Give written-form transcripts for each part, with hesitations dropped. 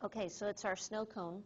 Okay, so it's our snow cone.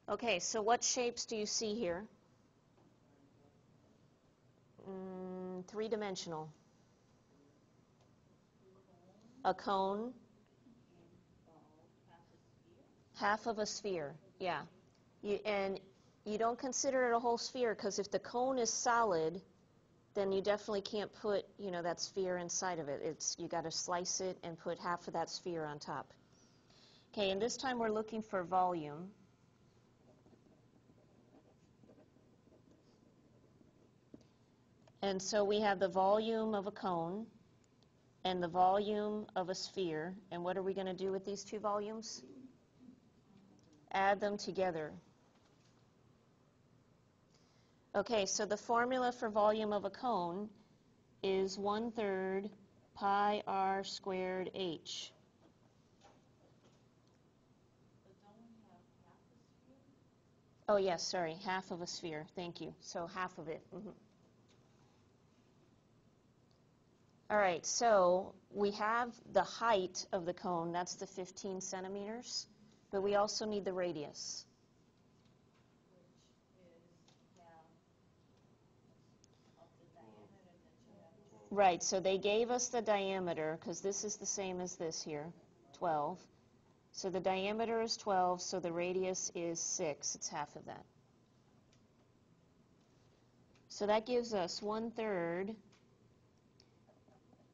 Okay, so what shapes do you see here? Three-dimensional. A cone, half of a sphere, yeah. And you don't consider it a whole sphere because if the cone is solid, then you definitely can't put, that sphere inside of it. You got to slice it and put half of that sphere on top. Okay, and this time we're looking for volume. And so we have the volume of a cone and the volume of a sphere. And what are we going to do with these two volumes? Add them together. Okay, so the formula for volume of a cone is 1/3 pi r squared h. Oh, yes, sorry, half of a sphere. Thank you. So half of it. All right, so we have the height of the cone. That's the 15 centimeters. But we also need the radius. Right, so they gave us the diameter, because this is the same as this here, 12. So the diameter is 12, so the radius is 6. It's half of that. So that gives us 1/3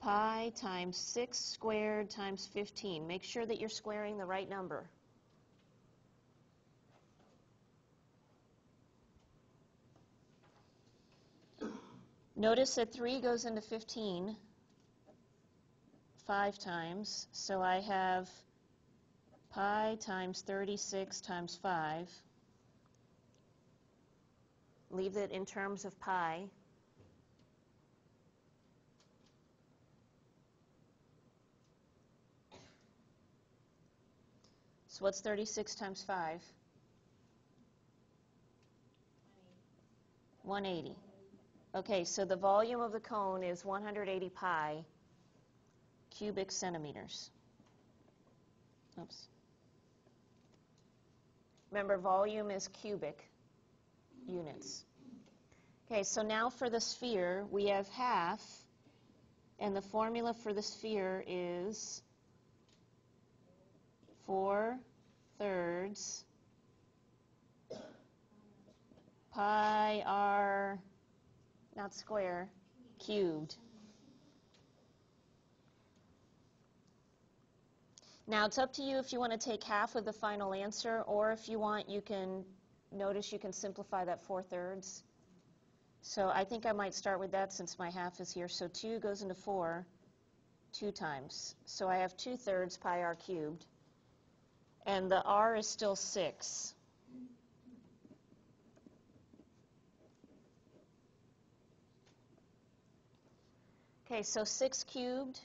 pi times 6 squared times 15. Make sure that you're squaring the right number. Notice that 3 goes into 15 5 times, so I have pi times 36 times 5. Leave it in terms of pi. So what's 36 times 5? 180. Okay, so the volume of the cone is 180 pi cubic centimeters. Oops. Remember, volume is cubic units. Okay, so now for the sphere, we have half, and the formula for the sphere is 4/3 pi r, not square, cubed. Now it's up to you if you want to take half of the final answer, or if you want, you can simplify that 4/3. So I think I might start with that since my half is here. So 2 goes into 4 2 times. So I have 2/3 pi r cubed. And the r is still 6. Okay, so 6 cubed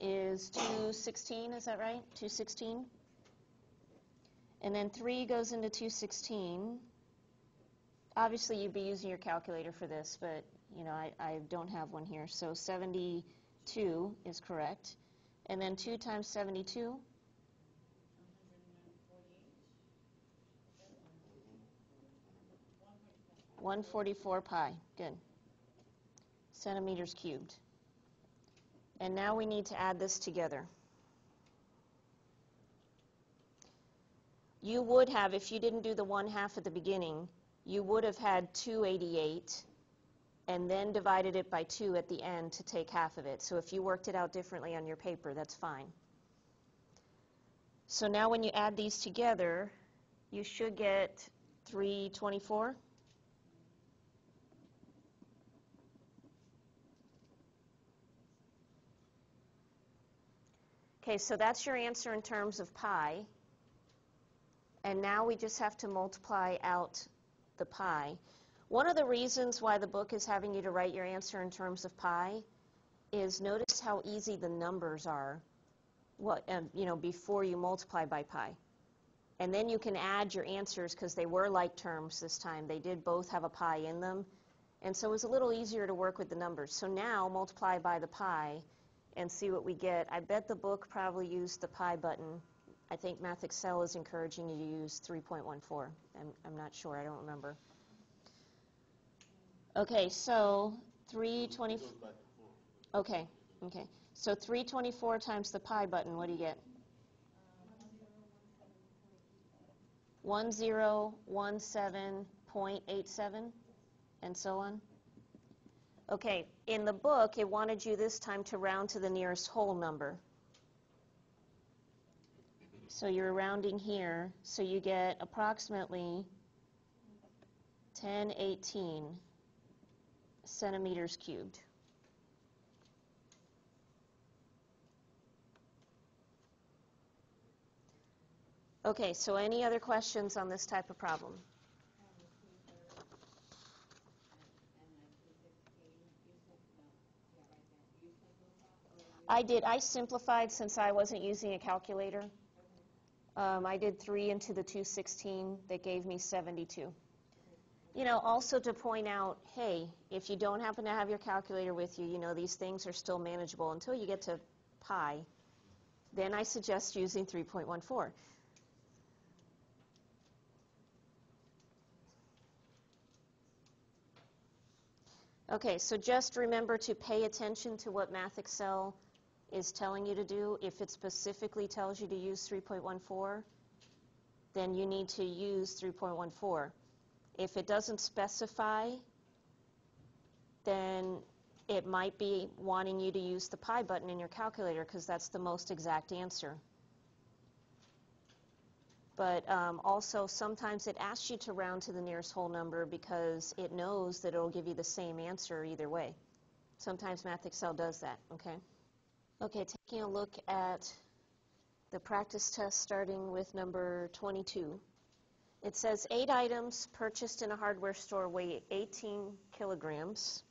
is 216, is that right? 216. And then 3 goes into 216. Obviously, you'd be using your calculator for this, but I don't have one here. So 72 is correct. And then 2 times 72? 144 pi. Good. Centimeters cubed. And now we need to add this together. You would have, if you didn't do the 1/2 at the beginning, you would have had 288 and then divided it by 2 at the end to take half of it. So if you worked it out differently on your paper, that's fine. So now when you add these together, you should get 324. Okay, so that's your answer in terms of pi. And now we just have to multiply out the pi. One of the reasons why the book is having you to write your answer in terms of pi is notice how easy the numbers are, before you multiply by pi. And then you can add your answers because they were like terms this time. They did both have a pi in them. And so it was a little easier to work with the numbers. So now multiply by the pi and see what we get. I bet the book probably used the pi button. I think Math Excel is encouraging you to use 3.14. I'm not sure. I don't remember. Okay, so 324. Okay. So 324 times the pi button, what do you get? 1017.87, and so on. Okay, in the book, it wanted you this time to round to the nearest whole number. So you're rounding here, so you get approximately 1018 centimeters cubed. Okay, so any other questions on this type of problem? I did. I simplified since I wasn't using a calculator. I did 3 into the 216. That gave me 72. You know, also to point out, hey, if you don't happen to have your calculator with you, you know, these things are still manageable until you get to pi. Then I suggest using 3.14. Okay, so just remember to pay attention to what Math Excel is telling you to do. If it specifically tells you to use 3.14, then you need to use 3.14. If it doesn't specify, then it might be wanting you to use the pi button in your calculator because that's the most exact answer. But also, sometimes it asks you to round to the nearest whole number because it knows that it will give you the same answer either way. Sometimes Math Excel does that, okay? Okay, taking a look at the practice test starting with number 22. It says 8 items purchased in a hardware store weigh 18 kilograms.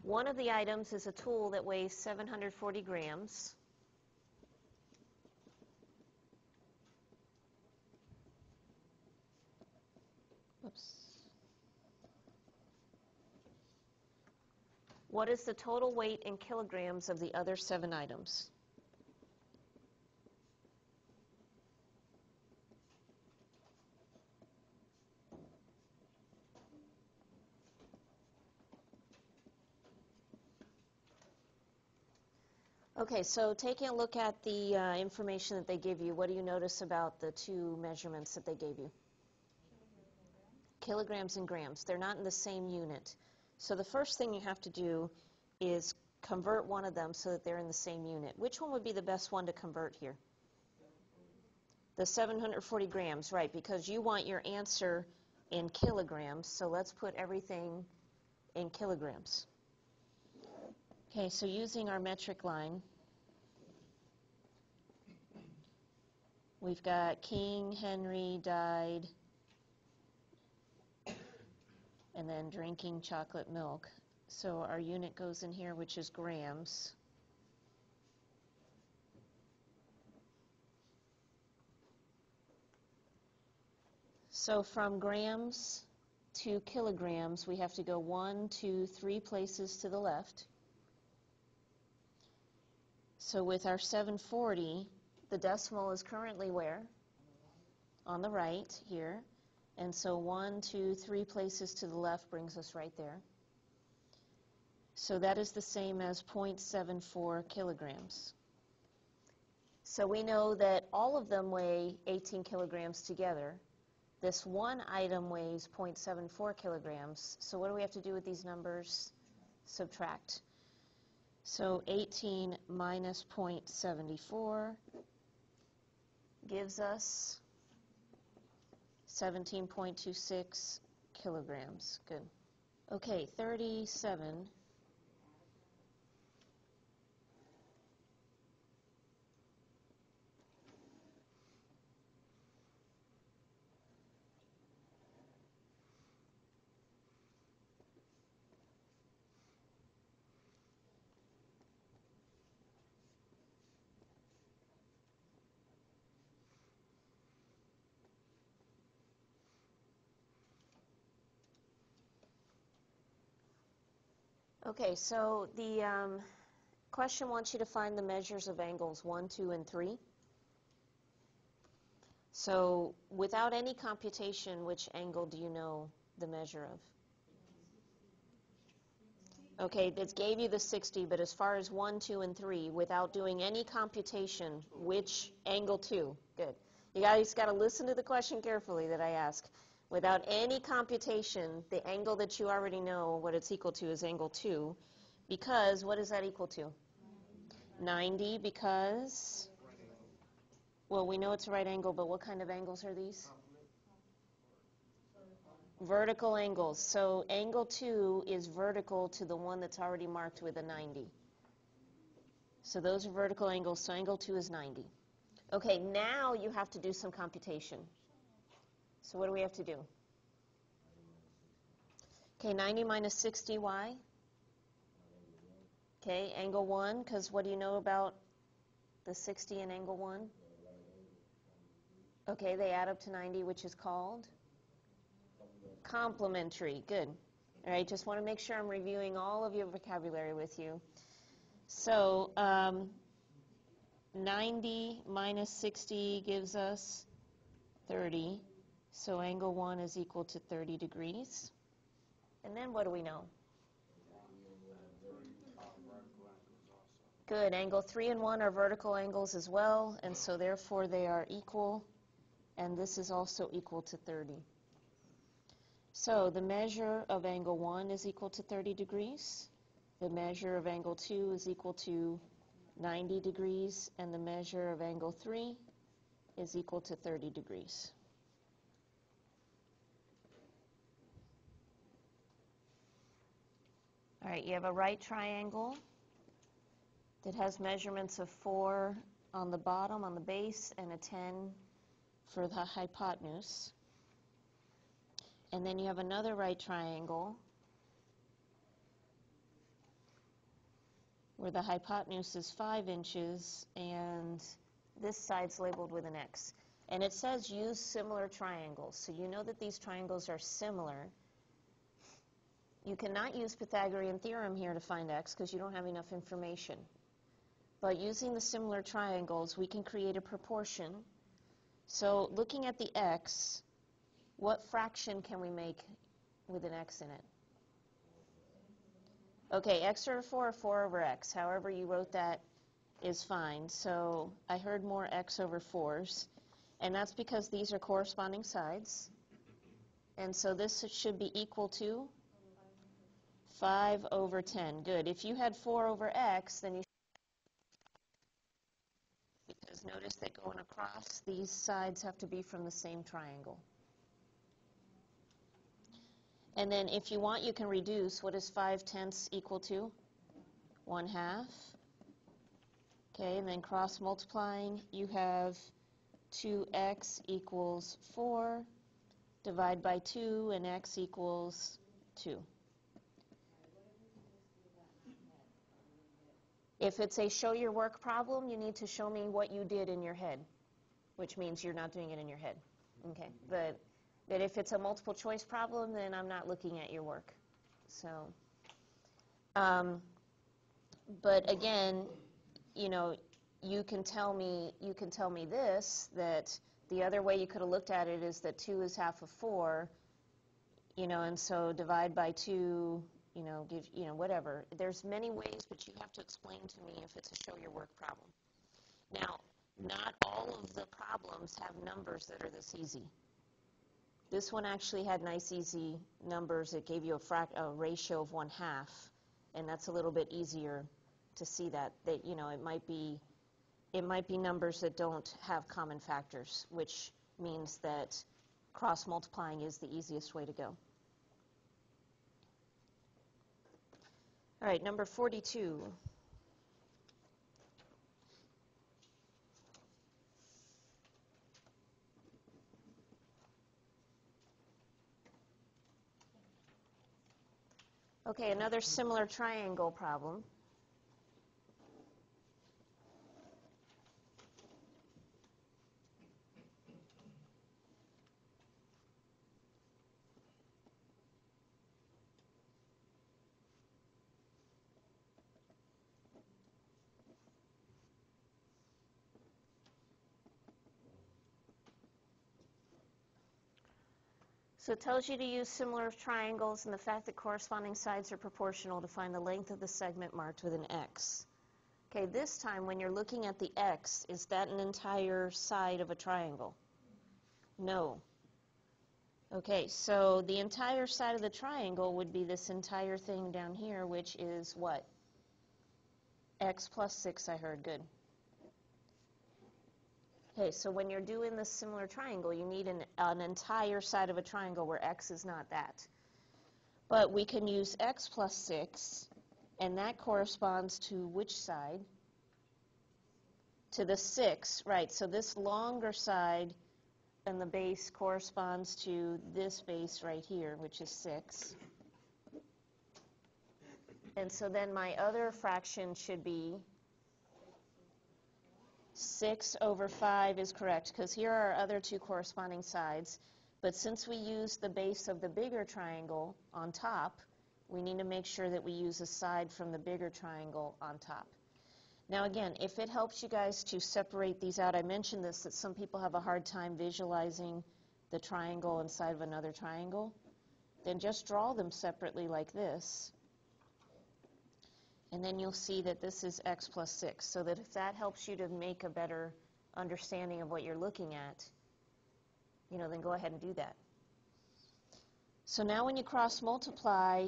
One of the items is a tool that weighs 740 grams. Oops. What is the total weight in kilograms of the other 7 items? Okay, so taking a look at the information that they give you, what do you notice about the 2 measurements that they gave you? Kilograms and grams. They're not in the same unit. So the first thing you have to do is convert one of them so that they're in the same unit. Which one would be the best one to convert here? The 740 grams, right, because you want your answer in kilograms, so let's put everything in kilograms. Okay, so using our metric line, we've got King Henry died, and then drinking chocolate milk. So our unit goes in here, which is grams. So from grams to kilograms, we have to go 1, 2, 3 places to the left. So with our 740, the decimal is currently where? On the right here. And so 1, 2, 3 places to the left brings us right there. So that is the same as 0.74 kilograms. So we know that all of them weigh 18 kilograms together. This one item weighs 0.74 kilograms. So what do we have to do with these numbers? Subtract. So 18 minus 0.74 gives us 17.26 kilograms. Good. Okay, 37. Okay, so the question wants you to find the measures of angles 1, 2, and 3. So without any computation, which angle do you know the measure of? Okay, this gave you the 60, but as far as 1, 2, and 3, without doing any computation, which angle 2? Good. You guys got to listen to the question carefully that I ask. Without any computation, the angle that you already know what it's equal to is angle 2, because what is that equal to? 90, because, well, we know it's a right angle, but what kind of angles are these? Vertical angles. So angle 2 is vertical to the one that's already marked with a 90. So those are vertical angles, so angle 2 is 90. Okay, now you have to do some computation. So what do we have to do? Okay, 90 minus 60, why? Okay, angle 1, because what do you know about the 60 and angle 1? Okay, they add up to 90, which is called? Complementary. Good. All right, just want to make sure I'm reviewing all of your vocabulary with you. So 90 minus 60 gives us 30. So angle 1 is equal to 30 degrees. And then what do we know? Good. Angle 3 and 1 are vertical angles as well, and so therefore they are equal. And this is also equal to 30. So the measure of angle 1 is equal to 30 degrees. The measure of angle 2 is equal to 90 degrees, and the measure of angle 3 is equal to 30 degrees. All right, you have a right triangle that has measurements of 4 on the bottom, on the base, and a 10 for the hypotenuse. And then you have another right triangle where the hypotenuse is 5 inches, and this side's labeled with an X. And it says use similar triangles. So you know that these triangles are similar. You cannot use Pythagorean theorem here to find X because you don't have enough information. But using the similar triangles, we can create a proportion. So looking at the X, what fraction can we make with an X in it? Okay, X over 4 or 4 over X. However you wrote that is fine. So I heard more X over 4s. And that's because these are corresponding sides. And so this should be equal to 5 over 10. Good. If you had 4 over X, then you should, because notice that going across, these sides have to be from the same triangle. And then if you want, you can reduce. What is 5/10 equal to? 1/2. Okay, and then cross multiplying, you have 2x equals 4, divide by 2, and x equals 2. If it's a show your work problem, you need to show me what you did in your head, which means you're not doing it in your head. Okay, but if it's a multiple choice problem, then I'm not looking at your work. So, but again, you know, you can tell me this, that the other way you could have looked at it is that 2 is half of 4, you know, and so divide by 2, you know, give, you know, whatever. There's many ways, but you have to explain to me if it's a show your work problem. Now, not all of the problems have numbers that are this easy. This one actually had nice, easy numbers. It gave you a ratio of 1/2, and that's a little bit easier to see that. That, you know, it might be numbers that don't have common factors, which means that cross multiplying is the easiest way to go. All right, number 42. Okay, another similar triangle problem. So it tells you to use similar triangles and the fact that corresponding sides are proportional to find the length of the segment marked with an X. Okay, this time when you're looking at the X, is that an entire side of a triangle? No. Okay, so the entire side of the triangle would be this entire thing down here, which is what? X plus 6, I heard. Good. Okay, so when you're doing this similar triangle, you need an entire side of a triangle where X is not that. But we can use X plus 6, and that corresponds to which side? To the 6, right. So this longer side and the base corresponds to this base right here, which is 6. And so then my other fraction should be 6 over 5 is correct, because here are our other two corresponding sides. But since we use the base of the bigger triangle on top, we need to make sure that we use a side from the bigger triangle on top. Now again, if it helps you guys to separate these out, I mentioned this, that some people have a hard time visualizing the triangle inside of another triangle, then just draw them separately like this. And then you'll see that this is X plus 6, so that if that helps you to make a better understanding of what you're looking at, then go ahead and do that. So now when you cross multiply,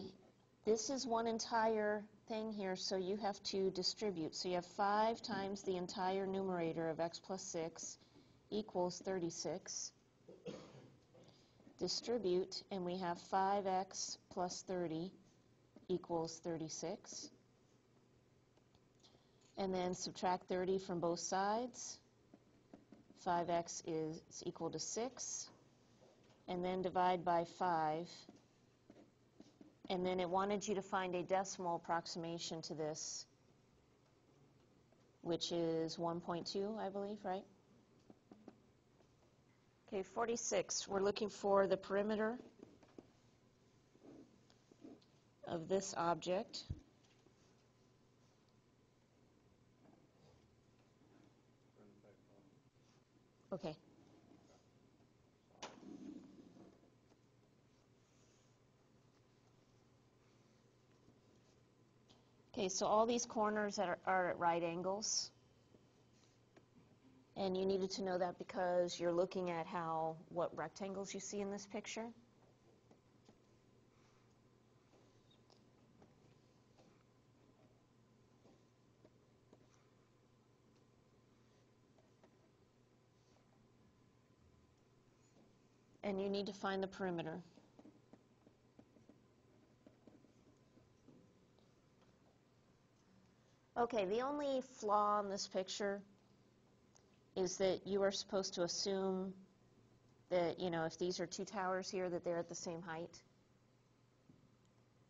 this is one entire thing here, so you have to distribute. So you have 5 times the entire numerator of X plus 6 equals 36. Distribute, and we have 5X plus 30 equals 36. And then subtract 30 from both sides. 5x is equal to 6. And then divide by 5. And then it wanted you to find a decimal approximation to this, which is 1.2, I believe, right? Okay, 46. We're looking for the perimeter of this object. Okay. Okay, so all these corners are at right angles. And you needed to know that because you're looking at what rectangles you see in this picture. And you need to find the perimeter. Okay, the only flaw in this picture is that you are supposed to assume that, if these are two towers here, that they're at the same height.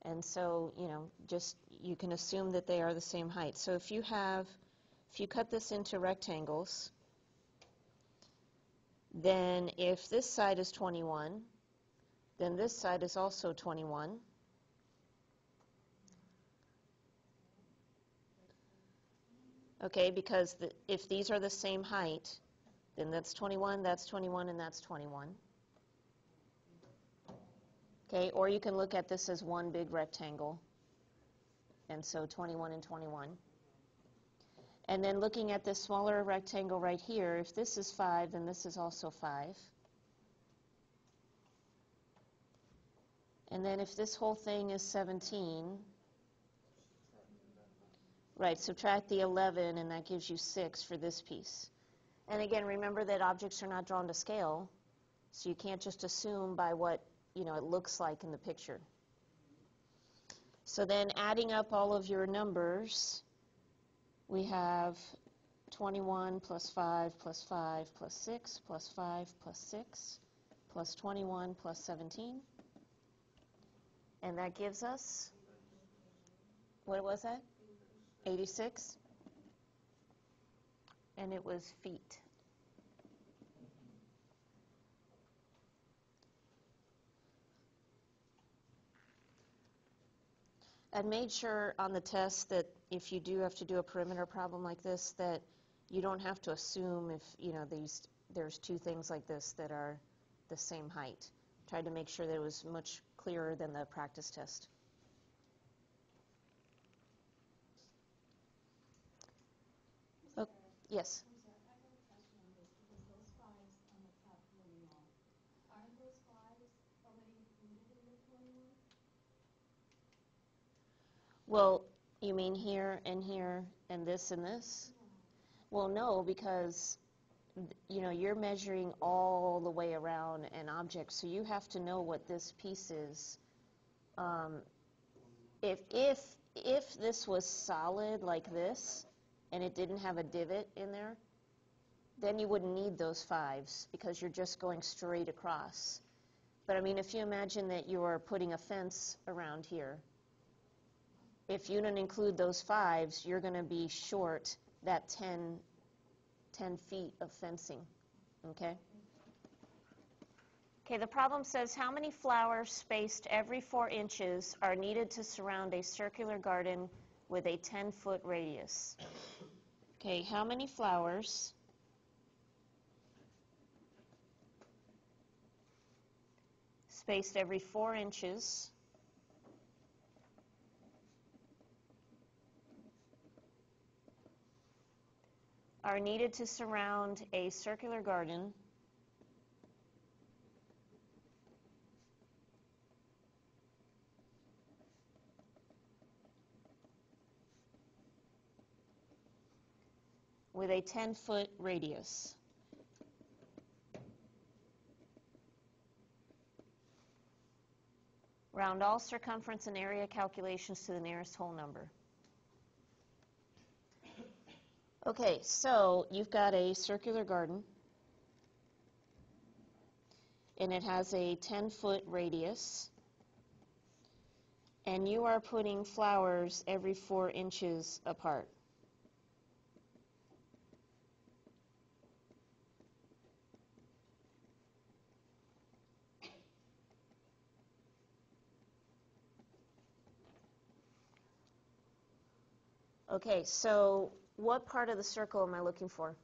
And so, you can assume that they are the same height. So if you cut this into rectangles, then if this side is 21, then this side is also 21. Okay, because if these are the same height, then that's 21, and that's 21. Okay, or you can look at this as one big rectangle, and so 21 and 21. And then looking at this smaller rectangle right here, if this is 5, then this is also 5. And then if this whole thing is 17, right, subtract the 11, and that gives you 6 for this piece. And again, remember that objects are not drawn to scale, so you can't just assume by what it looks like in the picture. So then adding up all of your numbers, we have 21 plus 5 plus 5 plus 6 plus 5 plus 6 plus 21 plus 17. And that gives us, what was that? 86. And it was feet. I made sure on the test that if you do have to do a perimeter problem like this, that you don't have to assume if, there's two things like this that are the same height. Tried to make sure that it was much clearer than the practice test. Oh, yes? I'm sorry, I have a question on this because those 5s on the top really long. Aren't those 5s already included in the 21? Well, you mean here and here and this and this? Yeah. Well, no, because you're measuring all the way around an object, so you have to know what this piece is. If this was solid like this, and it didn't have a divot in there, then you wouldn't need those 5s because you're just going straight across. But I mean, if you imagine that you're putting a fence around here, if you don't include those 5s, you're going to be short that 10 feet of fencing, okay? Okay, the problem says how many flowers spaced every 4 inches are needed to surround a circular garden with a 10-foot radius? Okay, how many flowers spaced every 4 inches are needed to surround a circular garden with a 10-foot radius? Round all circumference and area calculations to the nearest whole number. Okay, so you've got a circular garden, and it has a 10-foot radius, and you are putting flowers every 4 inches apart. Okay, so what part of the circle am I looking for?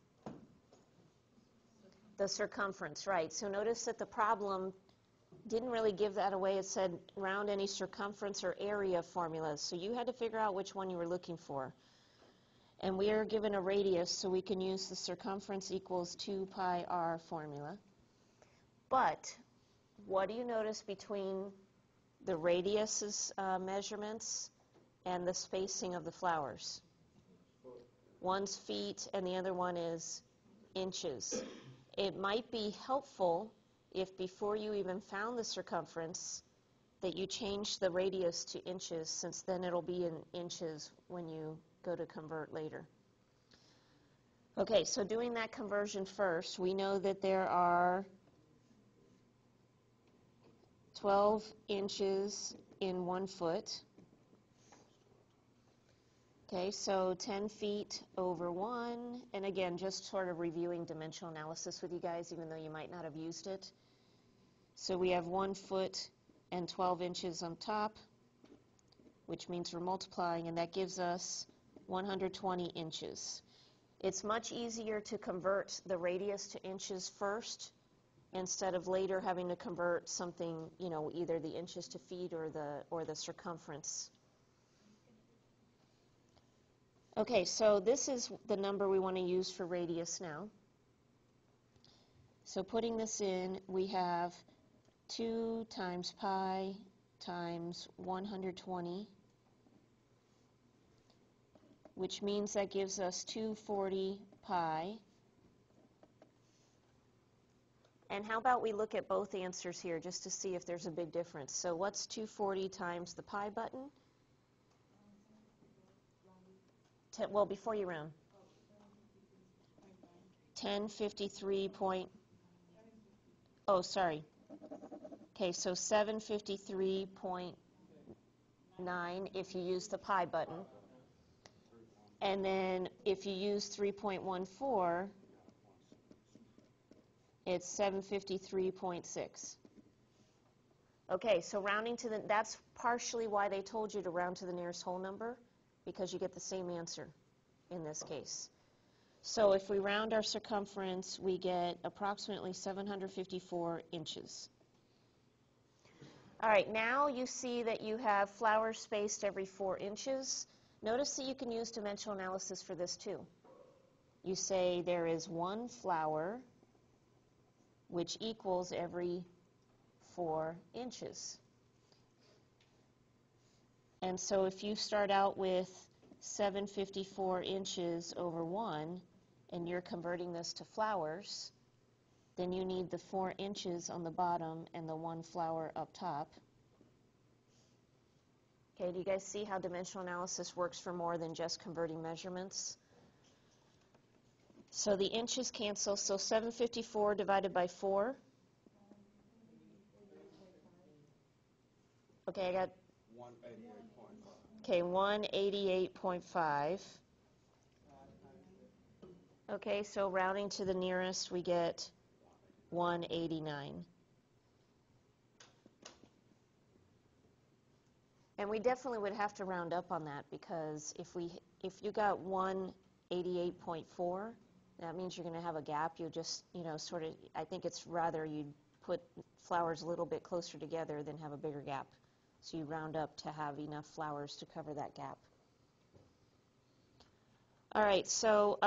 The circumference, right. So notice that the problem didn't really give that away. It said round any circumference or area formulas. So you had to figure out which one you were looking for. And we are given a radius, so we can use the circumference equals 2 pi r formula. But what do you notice between the radius's measurements and the spacing of the flowers? One's feet and the other one is inches. It might be helpful if before you even found the circumference that you change the radius to inches, since then it'll be in inches when you go to convert later. Okay, so doing that conversion first, we know that there are 12 inches in 1 foot. Okay, so 10 feet over 1, and again, just sort of reviewing dimensional analysis with you guys, even though you might not have used it. So we have 1 foot and 12 inches on top, which means we're multiplying, and that gives us 120 inches. It's much easier to convert the radius to inches first, instead of later having to convert something, either the inches to feet or the circumference. Okay, so this is the number we want to use for radius now. So putting this in, we have 2 times pi times 120, which means that gives us 240 pi. And how about we look at both answers here just to see if there's a big difference. So what's 240 times the pi button? well, before you round. 1053 point, oh, sorry. Okay, so 753.9 if you use the pi button. And then if you use 3.14, it's 753.6. Okay, so rounding to the, that's partially why they told you to round to the nearest whole number, because you get the same answer in this case. So if we round our circumference, we get approximately 754 inches. All right, now you see that you have flowers spaced every 4 inches. Notice that you can use dimensional analysis for this too. You say there is 1 flower which equals every 4 inches. And so if you start out with 754 inches over 1, and you're converting this to flowers, then you need the 4 inches on the bottom and the 1 flower up top. Okay, do you guys see how dimensional analysis works for more than just converting measurements? So the inches cancel, so 754 divided by 4. Okay, I got 188.5. Okay, 188.5. Okay, so rounding to the nearest, we get 189. And we definitely would have to round up on that, because if you got 188.4, that means you're going to have a gap. You just, sort of, I think it's rather you'd put flowers a little bit closer together than have a bigger gap. So you round up to have enough flowers to cover that gap. All right, so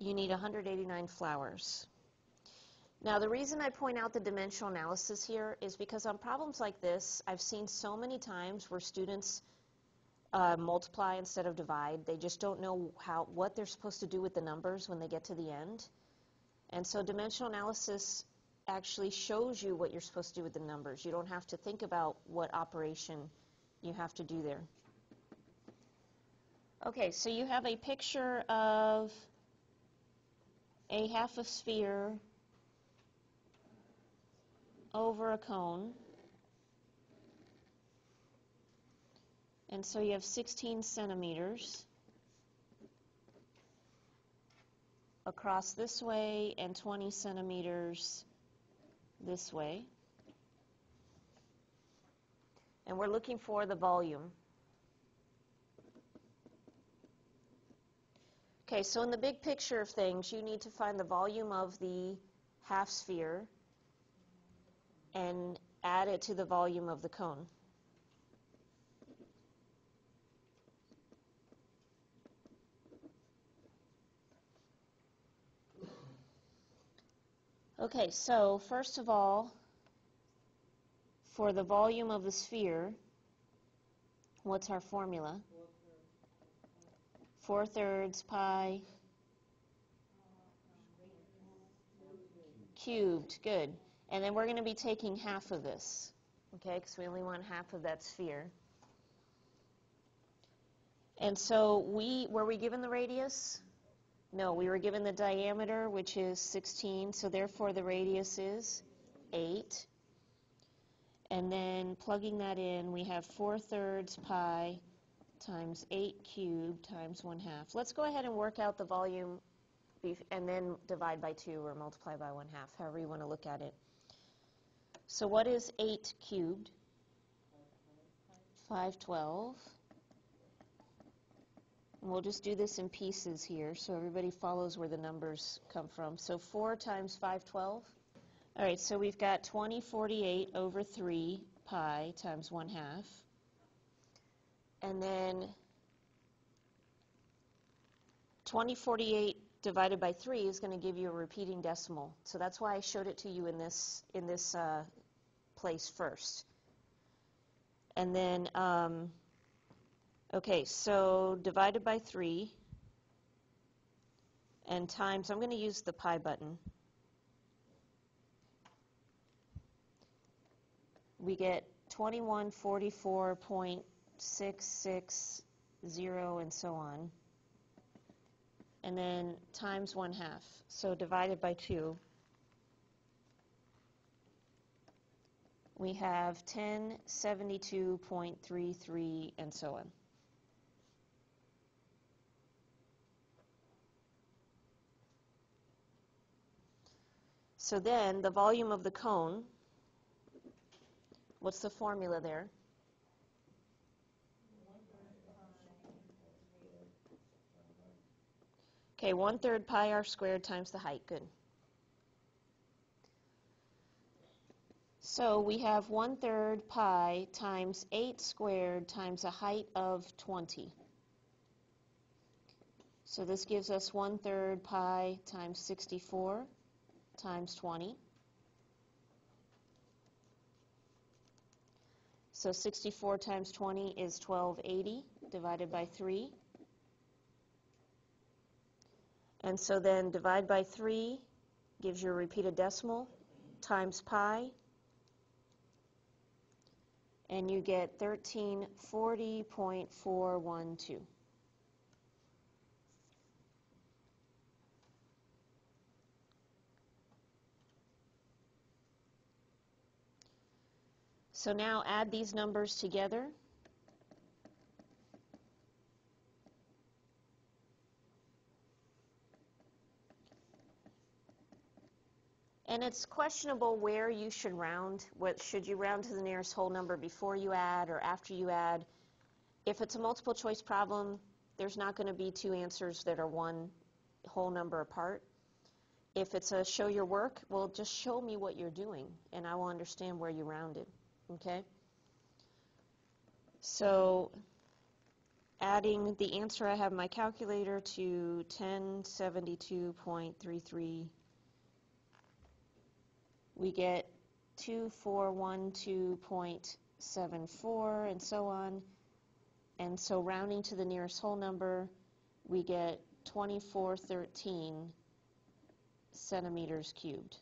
you need 189 flowers. Now, the reason I point out the dimensional analysis here is because on problems like this, I've seen so many times where students multiply instead of divide. They just don't know what they're supposed to do with the numbers when they get to the end. And so dimensional analysis actually shows you what you're supposed to do with the numbers. You don't have to think about what operation you have to do there. Okay, so you have a picture of a half a sphere over a cone. And so you have 16 centimeters across this way and 20 centimeters this way. And we're looking for the volume. Okay, so in the big picture of things, you need to find the volume of the half sphere and add it to the volume of the cone. Okay, so first of all, for the volume of the sphere, what's our formula? 4/3 pi cubed. Good. And then we're going to be taking half of this, okay, because we only want half of that sphere. And so were we given the radius? No, we were given the diameter, which is 16, so therefore the radius is 8. And then plugging that in, we have 4/3 pi times 8 cubed times 1/2. Let's go ahead and work out the volume and then divide by 2 or multiply by 1/2, however you want to look at it. So what is 8 cubed? 512. And we'll just do this in pieces here so everybody follows where the numbers come from. So 4 times 512. All right, so we've got 2048 over 3 pi times 1/2. And then 2048 divided by 3 is going to give you a repeating decimal. So that's why I showed it to you in this place first. And then, okay, so divided by 3 and times, I'm going to use the pi button. We get 2144.66 0, and so on. And then times 1/2. So divided by 2. We have 1072.33, and so on. So then the volume of the cone, what's the formula there? Okay, 1/3 pi r squared times the height. Good. So we have 1/3 pi times 8 squared times a height of 20. So this gives us 1/3 pi times 64 times 20. So 64 times 20 is 1280 divided by 3. And so then divide by 3 gives you a repeated decimal times pi. And you get 1340.412. So now add these numbers together. And it's questionable where you should round. Should you round to the nearest whole number before you add or after you add? If it's a multiple choice problem, there's not going to be two answers that are one whole number apart. If it's a show your work, well, just show me what you're doing, and I will understand where you rounded. Okay? So adding the answer I have in my calculator to 1072.33, we get 2412.74 and so on. And so rounding to the nearest whole number, we get 2413 centimeters cubed.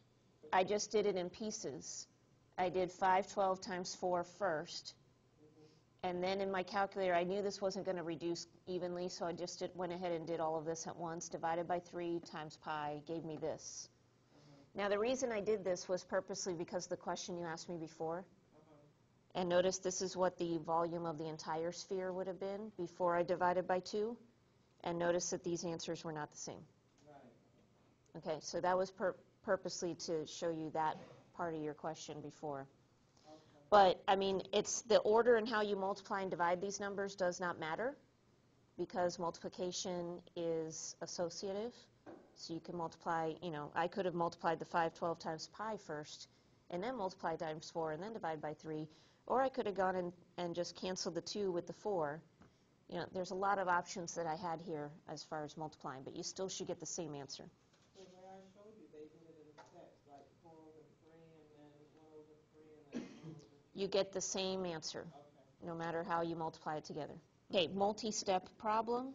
I just did it in pieces. I did 512 times 4 first. And then in my calculator, I knew this wasn't going to reduce evenly, so I just went ahead and did all of this at once. Divided by 3 times pi gave me this. Now, the reason I did this was purposely because of the question you asked me before. And notice this is what the volume of the entire sphere would have been before I divided by 2. And notice that these answers were not the same. Okay, so that was purposely to show you that part of your question before. But, I mean, it's the order and how you multiply and divide these numbers does not matter because multiplication is associative. So you can multiply, I could have multiplied the 512 times pi first and then multiplied times 4 and then divide by 3. Or I could have gone and just canceled the 2 with the 4. There's a lot of options that I had here as far as multiplying, but you still should get the same answer. So where I showed you, they did it in steps, like 4 over 3 and then 1 over 3 and then 1 over 2. You get the same answer, Okay. no matter how you multiply it together. Okay, multi-step problem.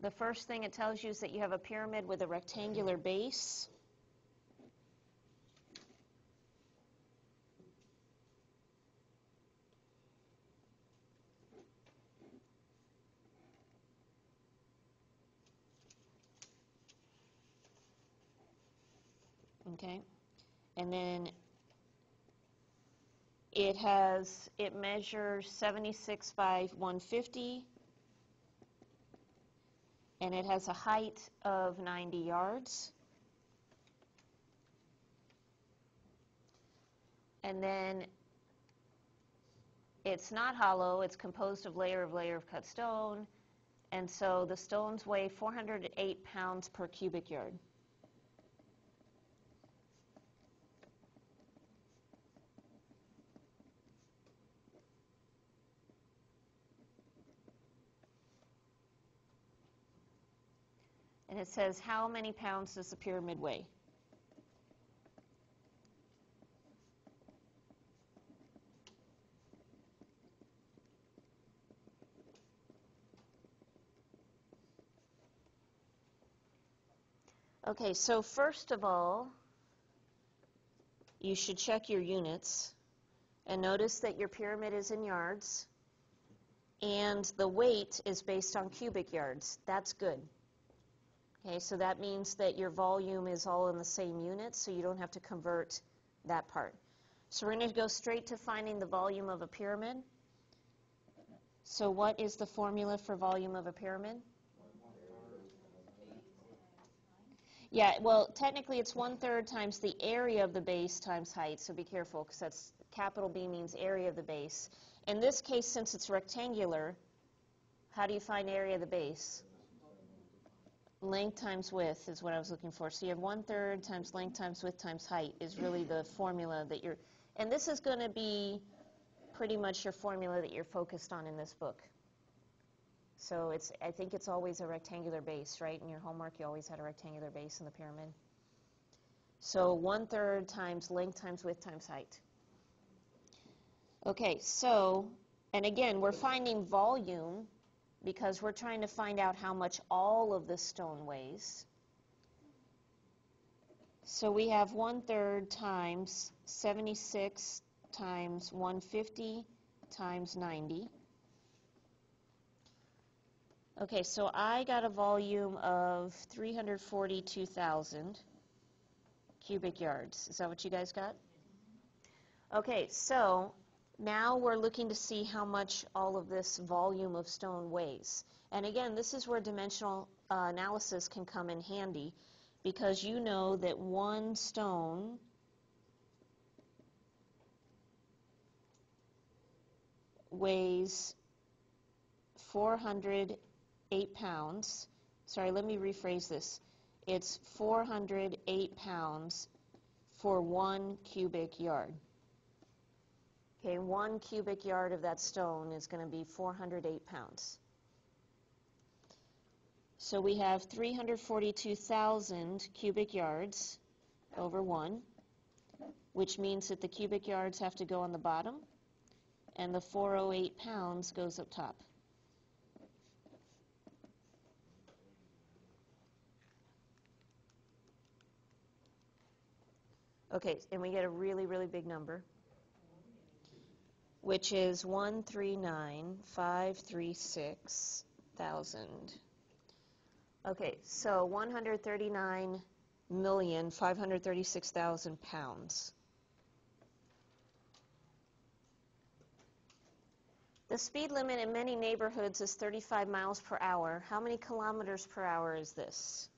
The first thing it tells you is that you have a pyramid with a rectangular base. Okay, and then it measures 76 by 150, and it has a height of 90 yards. And then it's not hollow, it's composed of layer of cut stone, and so the stones weigh 408 pounds per cubic yard. And it says, how many pounds does the pyramid weigh? Okay, so first of all, you should check your units. And notice that your pyramid is in yards. and the weight is based on cubic yards. That's good. Okay, so that means that your volume is all in the same units, so you don't have to convert that part. So we're going to go straight to finding the volume of a pyramid. So what is the formula for volume of a pyramid? Yeah, well, technically it's 1/3 times the area of the base times height, so be careful because that's capital B means area of the base. In this case, since it's rectangular, how do you find area of the base? Length times width is what I was looking for. So you have 1/3 times length times width times height is really the formula that you're, and this is going to be pretty much your formula that you're focused on in this book. So I think it's always a rectangular base, right? In your homework, you always had a rectangular base in the pyramid. So 1/3 times length times width times height. Okay, so, and again, we're finding volume because we're trying to find out how much all of this stone weighs. So we have 1/3 times 76 times 150 times 90. Okay, so I got a volume of 342,000 cubic yards. Is that what you guys got? Okay, so now we're looking to see how much all of this volume of stone weighs. And again, this is where dimensional analysis can come in handy, because you know that one stone weighs 408 pounds. Sorry, let me rephrase this. It's 408 pounds for 1 cubic yard. Okay, 1 cubic yard of that stone is going to be 408 pounds. So we have 342,000 cubic yards over 1, which means that the cubic yards have to go on the bottom, and the 408 pounds goes up top. Okay, and we get a really, really big number, which is 139,536,000. Okay, so 139,536,000 pounds. The speed limit in many neighborhoods is 35 miles per hour. How many kilometers per hour is this?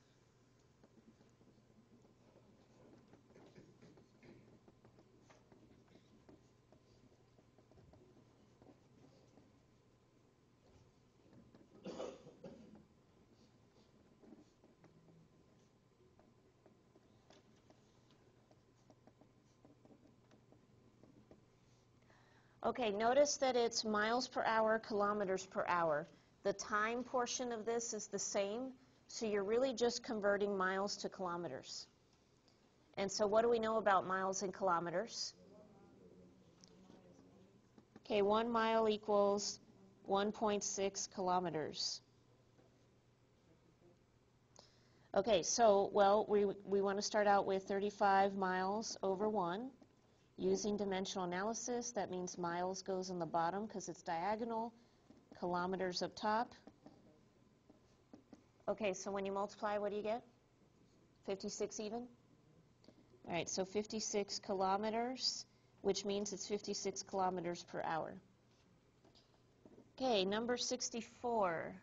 Okay, notice that it's miles per hour, kilometers per hour. The time portion of this is the same, so you're really just converting miles to kilometers. And so what do we know about miles and kilometers? Okay, 1 mile equals 1.6 kilometers. Okay, so, well, we want to start out with 35 miles over 1. Using dimensional analysis, that means miles goes on the bottom because it's diagonal, kilometers up top. Okay, so when you multiply, what do you get? 56 even? All right, so 56 kilometers, which means it's 56 kilometers per hour. Okay, number 64.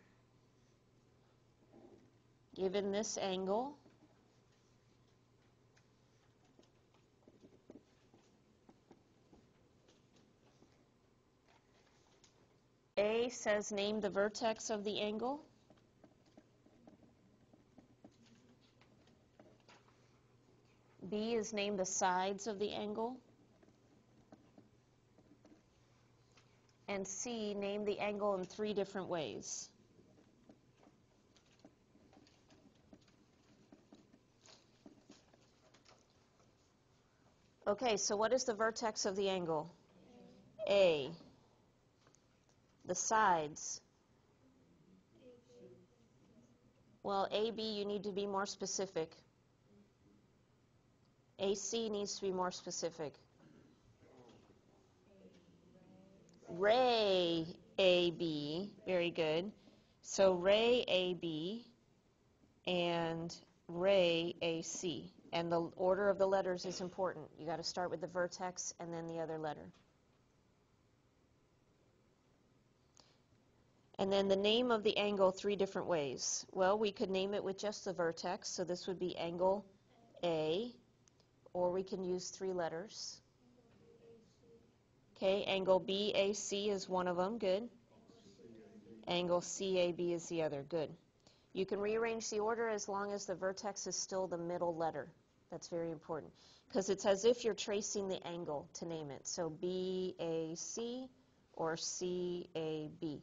Given this angle, A says name the vertex of the angle. B is name the sides of the angle. And C, name the angle in 3 different ways. Okay, so what is the vertex of the angle? A. The sides. Well, AB, you need to be more specific. AC needs to be more specific. Ray. AB, very good. So ray AB and ray AC. And the order of the letters is important. You got to start with the vertex and then the other letter. And then the name of the angle 3 different ways. Well, we could name it with just the vertex, so this would be angle A, or we can use 3 letters. Okay, angle BAC is one of them, good. Angle CAB is the other, good. You can rearrange the order as long as the vertex is still the middle letter. That's very important, because it's as if you're tracing the angle to name it. So BAC or CAB.